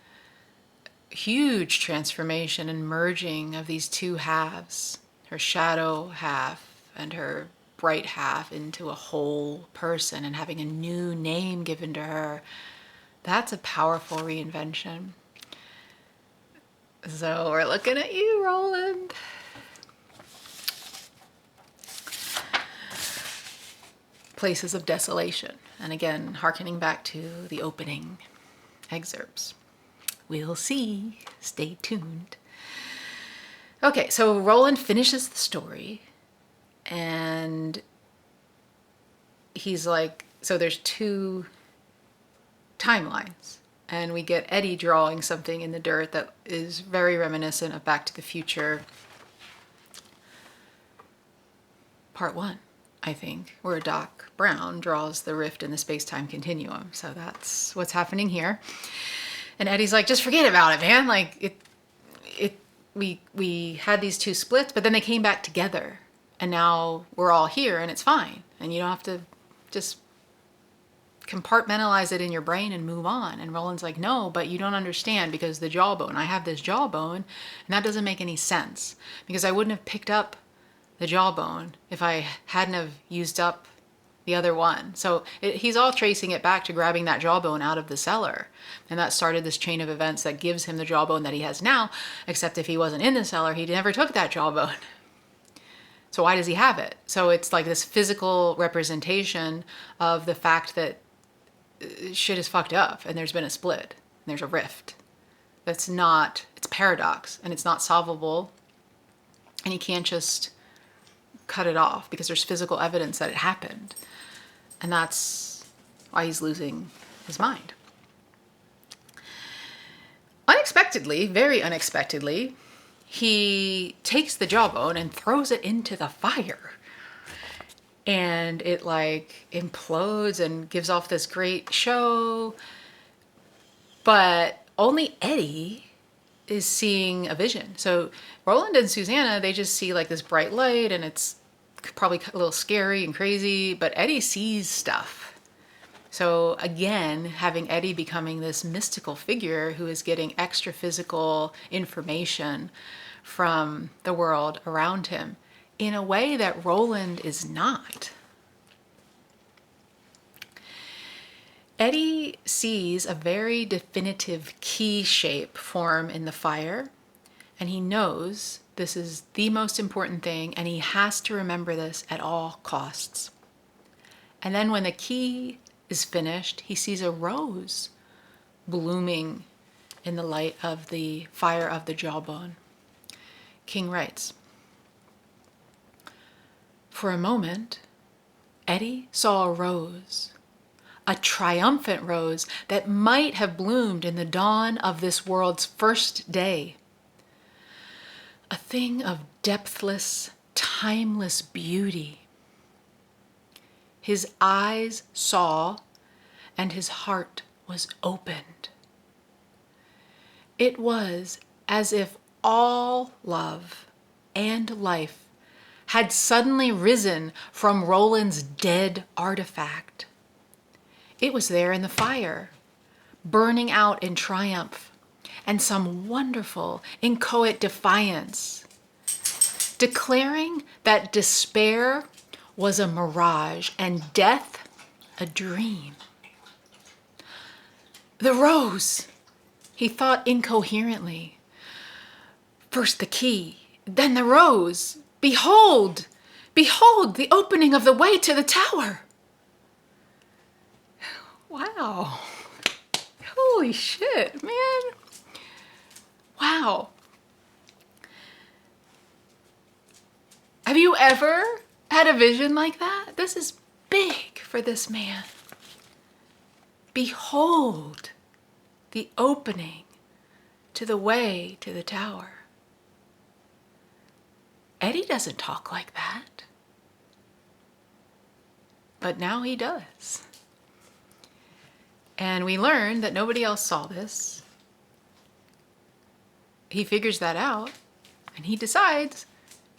huge transformation and merging of these two halves, her shadow half and her bright half, into a whole person, and having a new name given to her. That's a powerful reinvention. So we're looking at you, Roland. Places of desolation. And again, hearkening back to the opening excerpts. We'll see. Stay tuned. Okay, so Roland finishes the story, and he's like, so there's two timelines, and we get Eddie drawing something in the dirt that is very reminiscent of Back to the Future Part 1, I think, where Doc Brown draws the rift in the space-time continuum. So that's what's happening here. And Eddie's like, just forget about it, man. Like, we had these two splits, but then they came back together, and now we're all here, and it's fine. And you don't have to just compartmentalize it in your brain and move on. And Roland's like, no, but you don't understand, because the jawbone, I have this jawbone, and that doesn't make any sense, because I wouldn't have picked up the jawbone if I hadn't have used up the other one. So he's all tracing it back to grabbing that jawbone out of the cellar. And that started this chain of events that gives him the jawbone that he has now, except if he wasn't in the cellar, he never took that jawbone. So why does he have it? So it's like this physical representation of the fact that shit is fucked up, and there's been a split, and there's a rift. It's paradox, and it's not solvable, and you can't just cut it off because there's physical evidence that it happened. And that's why he's losing his mind. Unexpectedly, very unexpectedly, he takes the jawbone and throws it into the fire. And it like implodes and gives off this great show. But only Eddie is seeing a vision. So Roland and Susanna, they just see like this bright light, and it's probably a little scary and crazy, but Eddie sees stuff. So again, having Eddie becoming this mystical figure who is getting extra physical information from the world around him in a way that Roland is not. Eddie sees a very definitive key shape form in the fire, and he knows this is the most important thing, and he has to remember this at all costs. And then when the key is finished, he sees a rose blooming in the light of the fire of the jawbone. King writes, for a moment, Eddie saw a rose, a triumphant rose that might have bloomed in the dawn of this world's first day. A thing of depthless, timeless beauty. His eyes saw, and his heart was opened. It was as if all love and life had suddenly risen from Roland's dead artifact. It was there in the fire, burning out in triumph, and some wonderful, inchoate defiance, declaring that despair was a mirage and death a dream. The rose, he thought incoherently. First the key, then the rose. Behold, behold the opening of the way to the tower. Wow. Holy shit, man. Wow. Have you ever had a vision like that? This is big for this man. Behold the opening to the way to the tower. Eddie doesn't talk like that. But now he does. And we learn that nobody else saw this. He figures that out, and he decides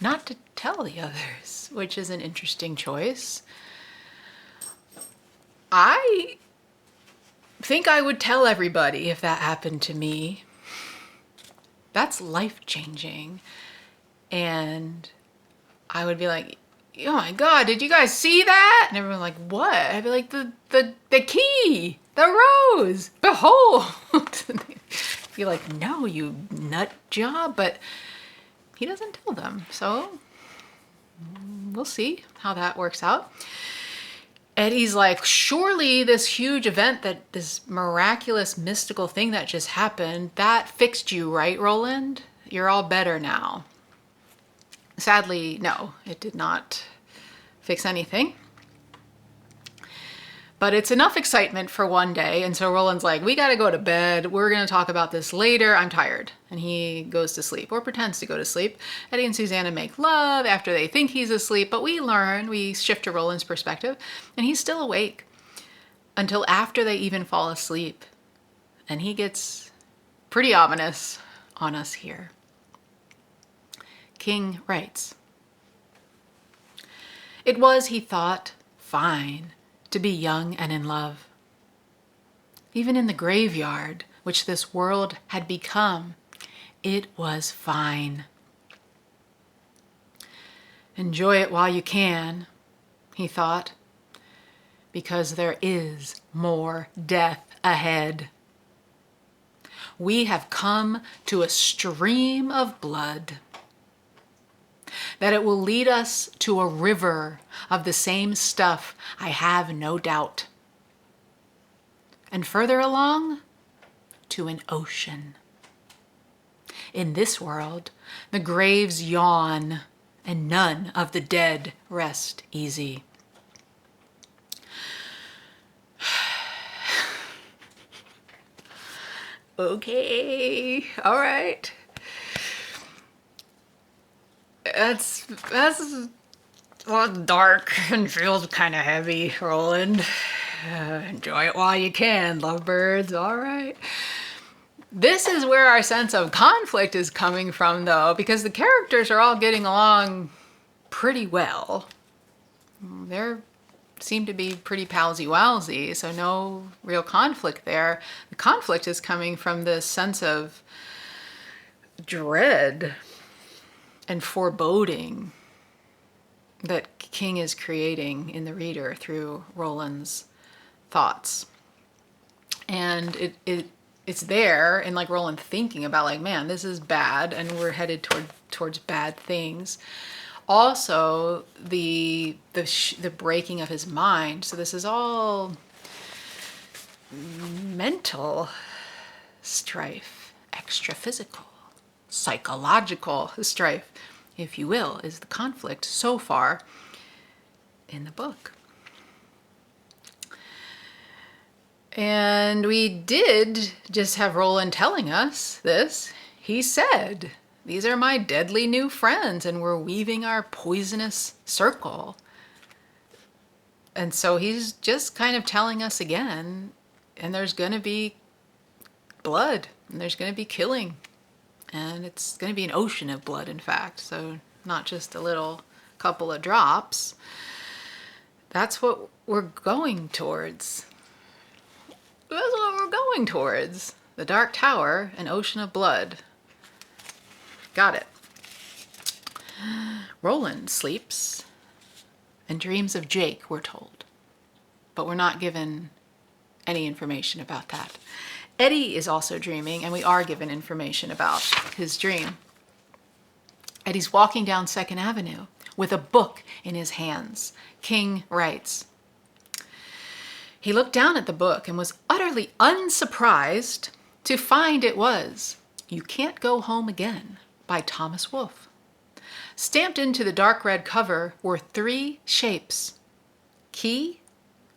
not to tell the others, which is an interesting choice. I think I would tell everybody if that happened to me. That's life-changing. And I would be like, oh my God, did you guys see that? And everyone like, what? I'd be like, the key, the rose, behold. I'd be like, no, you nut job. But he doesn't tell them. So we'll see how that works out. Eddie's like, surely this huge event, that this miraculous mystical thing that just happened, that fixed you, right, Roland? You're all better now. Sadly, no, it did not fix anything. But it's enough excitement for one day. And so Roland's like, we got to go to bed. We're going to talk about this later. I'm tired. And he goes to sleep, or pretends to go to sleep. Eddie and Susanna make love after they think he's asleep. But we shift to Roland's perspective. And he's still awake until after they even fall asleep. And he gets pretty ominous on us here. King writes, it was, he thought, fine to be young and in love. Even in the graveyard, which this world had become, it was fine. Enjoy it while you can, he thought, because there is more death ahead. We have come to a stream of blood, that it will lead us to a river of the same stuff, I have no doubt. And further along, to an ocean. In this world, the graves yawn, and none of the dead rest easy. Okay, all right. That's dark and feels kind of heavy, Roland. Enjoy it while you can, lovebirds. All right. This is where our sense of conflict is coming from, though, because the characters are all getting along pretty well. They seem to be pretty palsy-walsy, so no real conflict there. The conflict is coming from this sense of dread and foreboding that King is creating in the reader through Roland's thoughts. And it's there in like Roland thinking about like, man, this is bad and we're headed towards bad things. Also the breaking of his mind. So this is all mental strife, extra physical, psychological strife, if you will, is the conflict so far in the book. And we did just have Roland telling us this. He said, these are my deadly new friends and we're weaving our poisonous circle. And so he's just kind of telling us again, and there's going to be blood and there's going to be killing. And it's going to be an ocean of blood, in fact. So not just a little couple of drops. That's what we're going towards. That's what we're going towards the Dark Tower, an ocean of blood. Got it. Roland sleeps and dreams of Jake, we're told. But we're not given any information about that. Eddie is also dreaming, and we are given information about his dream. Eddie's walking down 2nd Avenue with a book in his hands. King writes. He looked down at the book and was utterly unsurprised to find it was You Can't Go Home Again by Thomas Wolfe. Stamped into the dark red cover were 3 shapes: key,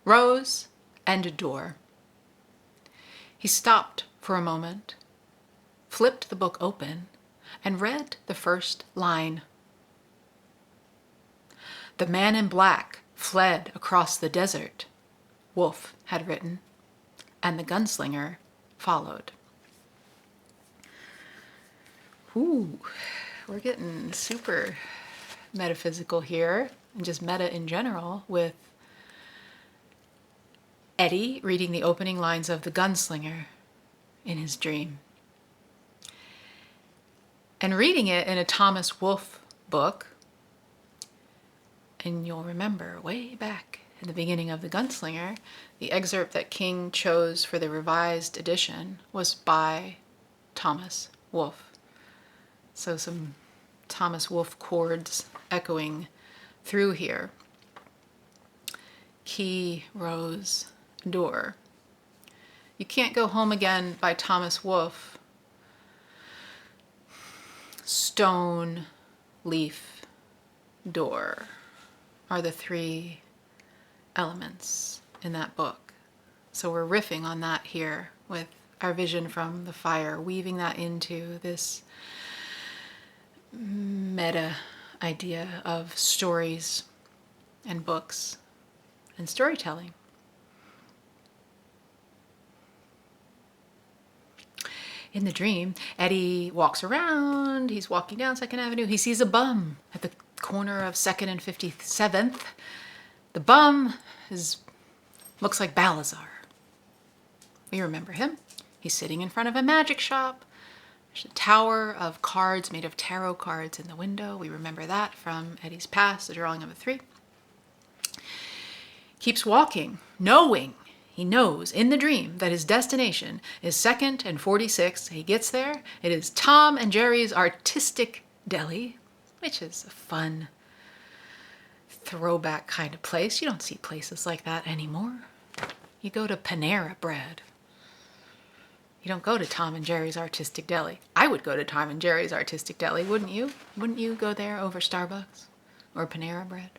rose, and a door. He stopped for a moment, flipped the book open, and read the first line. The man in black fled across the desert, Wolfe had written, and the gunslinger followed. Ooh, we're getting super metaphysical here, and just meta in general, with Eddie reading the opening lines of The Gunslinger in his dream. And reading it in a Thomas Wolfe book, and you'll remember way back in the beginning of The Gunslinger, the excerpt that King chose for the revised edition was by Thomas Wolfe. So some Thomas Wolfe chords echoing through here. Key, rose, door. You Can't Go Home Again by Thomas Wolfe. Stone, leaf, door are the 3 elements in that book. So we're riffing on that here with our vision from the fire, weaving that into this meta idea of stories and books and storytelling. In the dream, Eddie walks around, he's walking down 2nd Avenue, he sees a bum at the corner of 2nd and 57th. The bum looks like Balazar. We remember him. He's sitting in front of a magic shop. There's a tower of cards made of tarot cards in the window. We remember that from Eddie's past, the drawing of a 3. Keeps walking, knowing, he knows in the dream that his destination is 2nd and 46th. He gets there. It is Tom and Jerry's Artistic Deli, which is a fun throwback kind of place. You don't see places like that anymore. You go to Panera Bread. You don't go to Tom and Jerry's Artistic Deli. I would go to Tom and Jerry's Artistic Deli, wouldn't you? Wouldn't you go there over Starbucks or Panera Bread?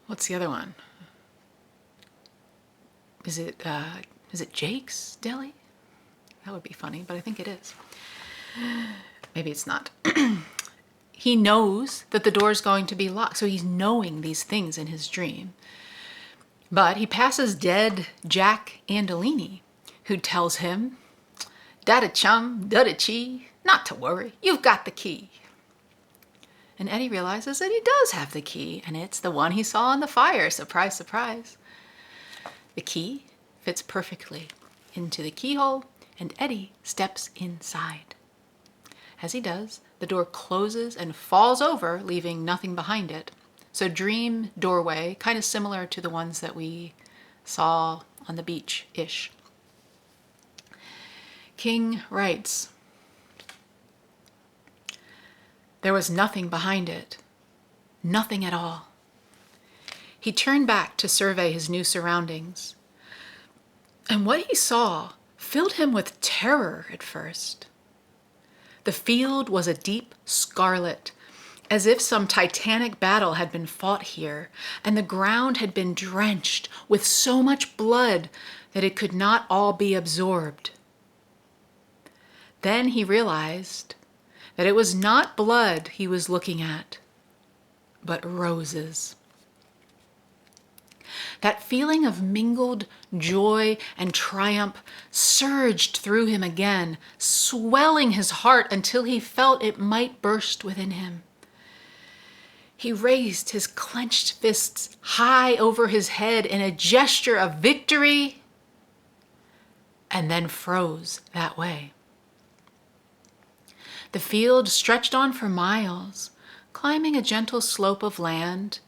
What's the other one? Is it Jake's Deli? That would be funny, but I think it is. Maybe it's not. He knows that the door's going to be locked, so he's knowing these things in his dream. But he passes dead Jack Andolini, who tells him, "Dada chum, dada chi, not to worry, you've got the key." And Eddie realizes that he does have the key, and it's the one he saw in the fire. Surprise, surprise. The key fits perfectly into the keyhole, and Eddie steps inside. As he does, the door closes and falls over, leaving nothing behind it. So dream doorway, kind of similar to the ones that we saw on the beach-ish. King writes, "There was nothing behind it, nothing at all." He turned back to survey his new surroundings, and what he saw filled him with terror at first. The field was a deep scarlet, as if some titanic battle had been fought here, and the ground had been drenched with so much blood that it could not all be absorbed. Then he realized that it was not blood he was looking at, but roses. That feeling of mingled joy and triumph surged through him again, swelling his heart until he felt it might burst within him. He raised his clenched fists high over his head in a gesture of victory and then froze that way. The field stretched on for miles, climbing a gentle slope of land,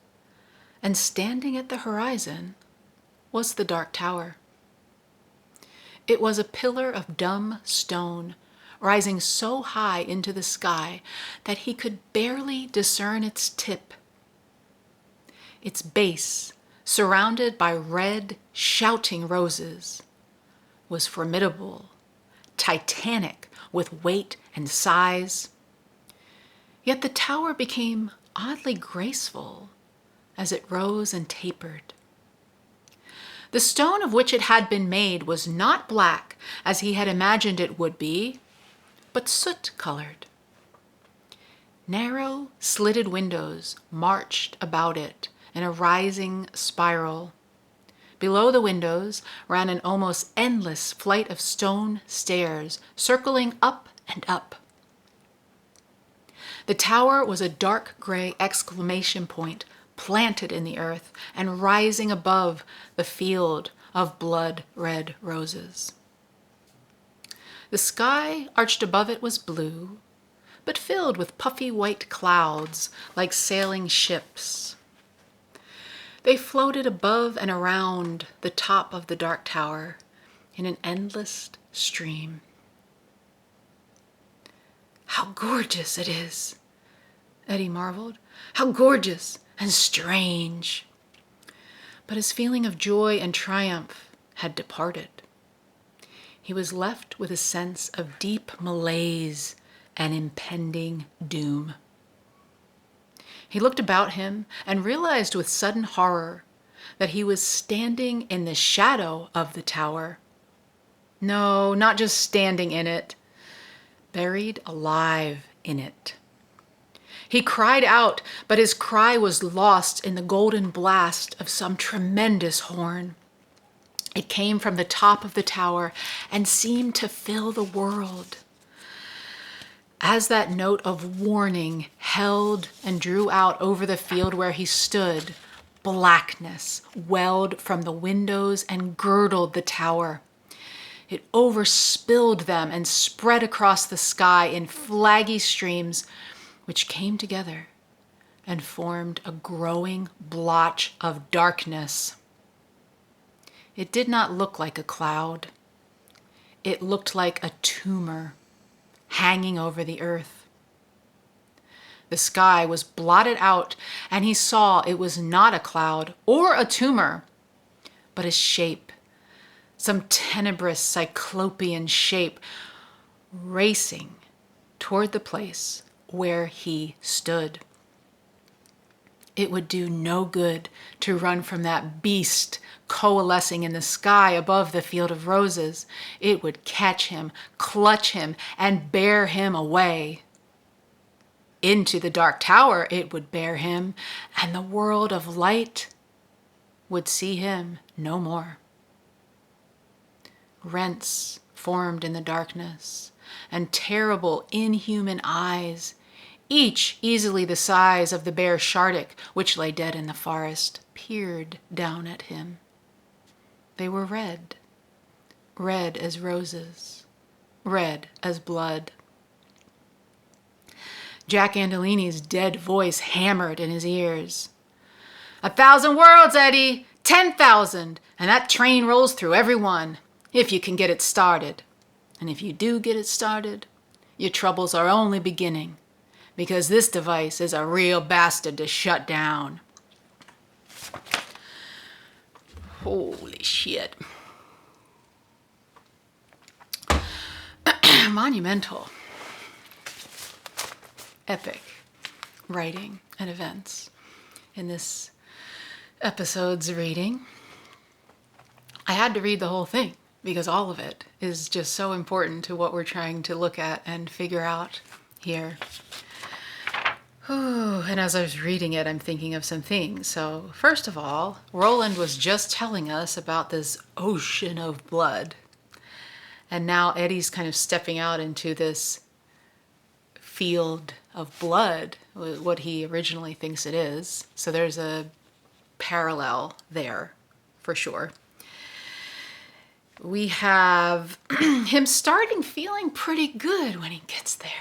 and standing at the horizon was the dark tower. It was a pillar of dumb stone, rising so high into the sky that he could barely discern its tip. Its base, surrounded by red, shouting roses, was formidable, titanic with weight and size. Yet the tower became oddly graceful as it rose and tapered. The stone of which it had been made was not black as he had imagined it would be, but soot-colored. Narrow, slitted windows marched about it in a rising spiral. Below the windows ran an almost endless flight of stone stairs, circling up and up. The tower was a dark gray exclamation point planted in the earth and rising above the field of blood-red roses. The sky arched above it was blue, but filled with puffy white clouds like sailing ships. They floated above and around the top of the dark tower in an endless stream. "How gorgeous it is," Eddie marveled. "How gorgeous and strange." But his feeling of joy and triumph had departed. He was left with a sense of deep malaise and impending doom. He looked about him and realized with sudden horror that he was standing in the shadow of the tower. No, not just standing in it, buried alive in it. He cried out, but his cry was lost in the golden blast of some tremendous horn. It came from the top of the tower and seemed to fill the world. As that note of warning held and drew out over the field where he stood, blackness welled from the windows and girdled the tower. It overspilled them and spread across the sky in flaggy streams, which came together and formed a growing blotch of darkness. It did not look like a cloud. It looked like a tumor hanging over the earth. The sky was blotted out, and he saw it was not a cloud or a tumor, but a shape, some tenebrous cyclopean shape, racing toward the place where he stood. It would do no good to run from that beast coalescing in the sky above the field of roses. It would catch him, clutch him, and bear him away. Into the dark tower it would bear him, and the world of light would see him no more. Rents formed in the darkness, and terrible, inhuman eyes, each easily the size of the bear Shardik, which lay dead in the forest, peered down at him. They were red, red as roses, red as blood. Jack Andolini's dead voice hammered in his ears. 1,000 worlds, Eddie! 10,000! And that train rolls through every one, if you can get it started. And if you do get it started, your troubles are only beginning, because this device is a real bastard to shut down. Holy shit. Monumental. Epic writing and events in this episode's reading. I had to read the whole thing because all of it is just so important to what we're trying to look at and figure out here. And as I was reading it, I'm thinking of some things. So first of all, Roland was just telling us about this ocean of blood. And now Eddie's kind of stepping out into this field of blood, what he originally thinks it is. So there's a parallel there, for sure. We have him starting feeling pretty good when he gets there.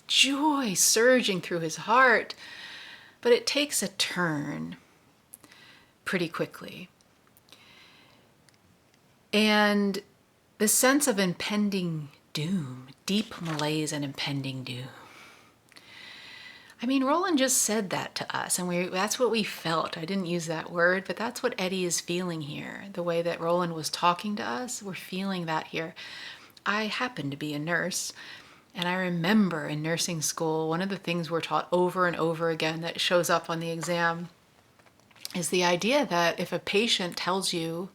Joy surging through his heart, but it takes a turn pretty quickly. And the sense of impending doom, deep malaise and impending doom. I mean, Roland just said that to us, and that's what we felt. I didn't use that word, but that's what Eddie is feeling here. The way that Roland was talking to us, we're feeling that here. I happen to be a nurse, and I remember in nursing school, one of the things we're taught over and over again that shows up on the exam is the idea that if a patient tells you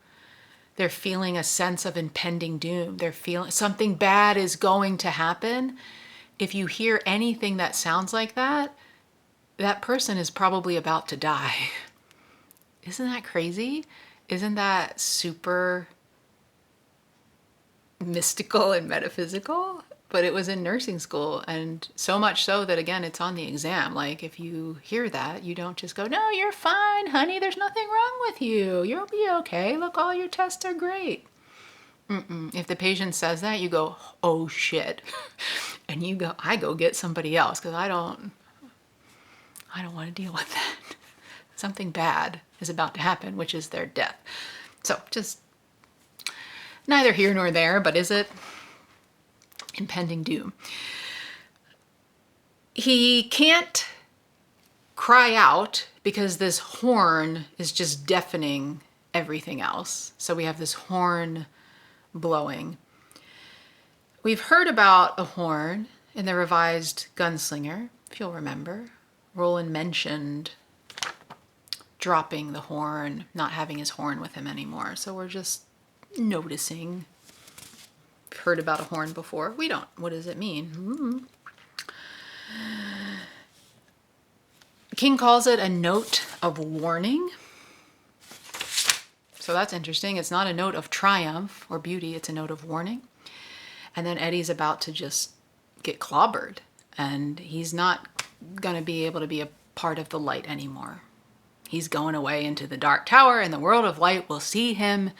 they're feeling a sense of impending doom, they're feeling something bad is going to happen, if you hear anything that sounds like that, that person is probably about to die. Isn't that crazy? Isn't that super mystical and metaphysical? But it was in nursing school, and so much so that, again, it's on the exam. Like, if you hear that, you don't just go, no, you're fine, honey, there's nothing wrong with you. You'll be okay. Look, all your tests are great. If the patient says that, you go, oh shit. And I go get somebody else, because I don't want to deal with that. Something bad is about to happen, which is their death. So just neither here nor there, but is it? Impending doom. He can't cry out because this horn is just deafening everything else. So we have this horn blowing. We've heard about a horn in the revised Gunslinger, if you'll remember. Roland mentioned dropping the horn, not having his horn with him anymore. So we're just noticing. We've heard about a horn before. We don't. What does it mean? King calls it a note of warning. So that's interesting. It's not a note of triumph or beauty. It's a note of warning. And then Eddie's about to just get clobbered. And he's not going to be able to be a part of the light anymore. He's going away into the dark tower, and the world of light will see him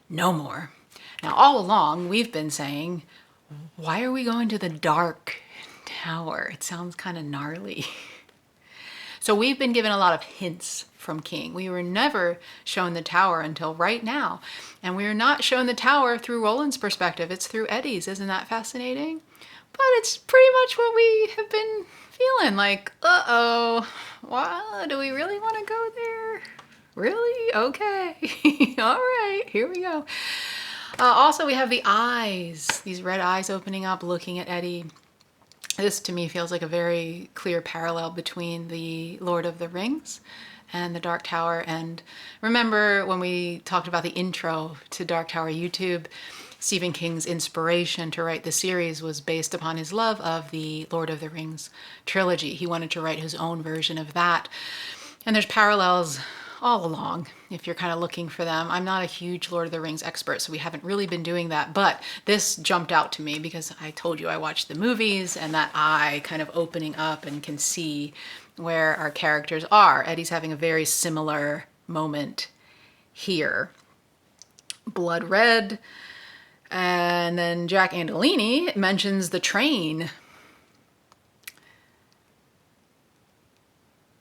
no more. Now, all along, we've been saying, why are we going to the dark tower? It sounds kind of gnarly. So we've been given a lot of hints from King. We were never shown the tower until right now. And we are not shown the tower through Roland's perspective. It's through Eddie's. Isn't that fascinating? But it's pretty much what we have been feeling. Like, uh-oh, wow, do we really want to go there? Really? Okay. All right, here we go. Also, we have the eyes, these red eyes opening up, looking at Eddie. This, to me, feels like a very clear parallel between the Lord of the Rings and the Dark Tower. And remember when we talked about the intro to Dark Tower YouTube, Stephen King's inspiration to write the series was based upon his love of the Lord of the Rings trilogy. He wanted to write his own version of that. And there's parallels all along, if you're kind of looking for them. I'm not a huge Lord of the Rings expert, so we haven't really been doing that, but this jumped out to me because I told you I watched the movies, and that eye kind of opening up and can see where our characters are. Eddie's having a very similar moment here. Blood red. And then Jack Andolini mentions the train.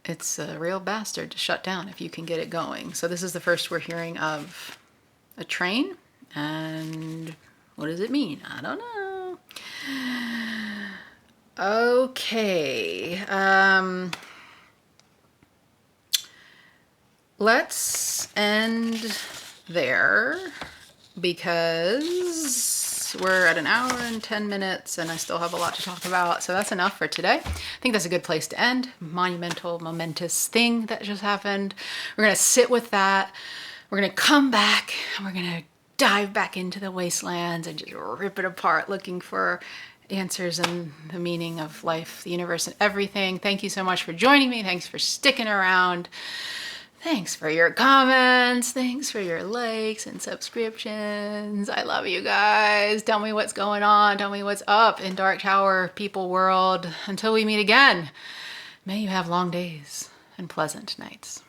It's a real bastard to shut down if you can get it going. So this is the first we're hearing of a train. And what does it mean? I don't know. Okay. Let's end there because we're at 1 hour and 10 minutes and I still have a lot to talk about. So that's enough for today. I think that's a good place to end. Monumental, momentous thing that just happened. We're going to sit with that. We're going to come back and we're going to dive back into the wastelands and just rip it apart, looking for answers and the meaning of life, the universe, and everything. Thank you so much for joining me. Thanks for sticking around. Thanks for your comments. Thanks for your likes and subscriptions. I love you guys. Tell me what's going on. Tell me what's up in Dark Tower people world. Until we meet again, may you have long days and pleasant nights.